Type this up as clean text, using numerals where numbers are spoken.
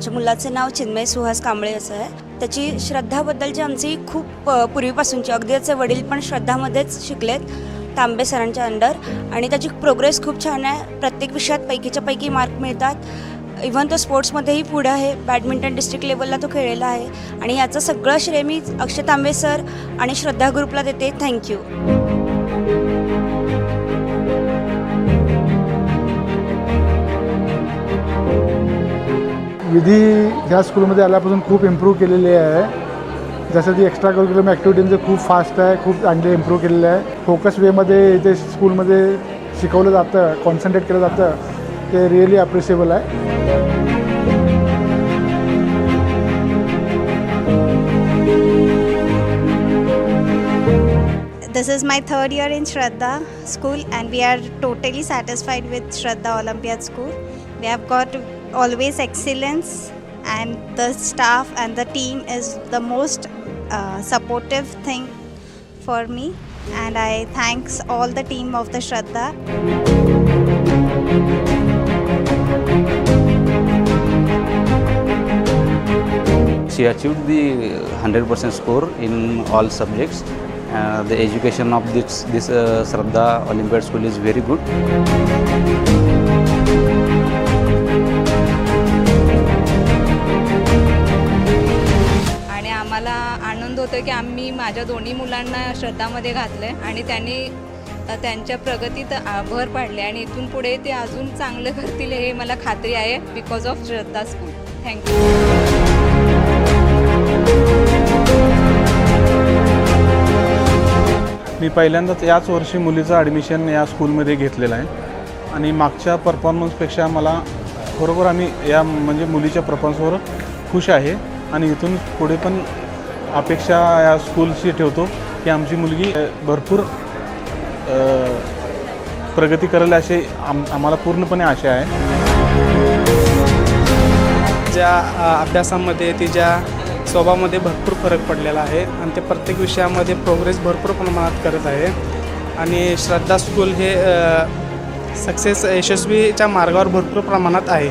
माझ्या मुलाचं नाव चिन्मय सुहास कांबळे असं आहे. त्याची श्रद्धाबद्दलची आमची खूप पूर्वीपासूनची, अगदी त्याचे वडील पण श्रद्धामध्येच शिकलेत तांबे सरांच्या अंडर, आणि त्याची प्रोग्रेस खूप छान आहे. प्रत्येक विषयात पैकीच्या पैकी मार्क मिळतात. इव्हन तो स्पोर्ट्समध्येही पुढं आहे. बॅडमिंटन डिस्ट्रिक्ट लेवलला तो खेळलेला आहे. आणि याचं सगळं श्रेय मी अक्षय तांबे सर आणि श्रद्धा ग्रुपला देते. थँक्यू. विधी ह्या स्कूलमध्ये आल्यापासून खूप इम्प्रूव्ह केलेली आहे. जसं ती एक्स्ट्रा करिक्युलम ॲक्टिव्हिटीमध्ये खूप फास्ट आहे, खूप चांगले इम्प्रूव्ह केलेलं आहे. फोकस वेमध्ये इथे स्कूलमध्ये शिकवलं जातं, कॉन्सन्ट्रेट केलं जातं, ते रिअली अप्रिशिएबल आहे. This is my third year in Shraddha School and we are totally satisfied with Shraddha Olympiad School. We have got always excellence and the staff and the team is the most supportive thing for me, and I thanks all the team of the Shraddha. She achieved the 100% score in all subjects. The education of this Shraddha Olympiad School is very good. आणि आम्हाला आनंद होतो की आम्ही माझ्या दोन्ही मुलांना श्रद्धामध्ये घातलं आहे आणि त्यांनी त्यांच्या प्रगतीत भर पाडली आणि इथून पुढे ते अजून चांगलं करतील हे मला खात्री आहे, because of Shraddha School. Thank you. मी पहिल्यांदाच याच वर्षी मुलीचं ॲडमिशन या स्कूलमध्ये घेतलेलं आहे आणि मागच्या परफॉर्मन्सपेक्षा मला खरोखर आम्ही या म्हणजे मुलीच्या परफॉर्मन्सवर खुश आहे आणि इथून पुढे पण अपेक्षा या स्कूलशी ठेवतो की आमची मुलगी भरपूर प्रगती करेल असे आम्हाला पूर्णपणे आशा आहे. ज्या अभ्यासामध्ये तिच्या स्वभावामध्ये भरपूर फरक पडलेला आहे आणि ते प्रत्येक विषयामध्ये प्रोग्रेस भरपूर प्रमाणात करत आहे आणि श्रद्धा स्कूल हे यशस्वीच्या मार्गावर भरपूर प्रमाणात आहे.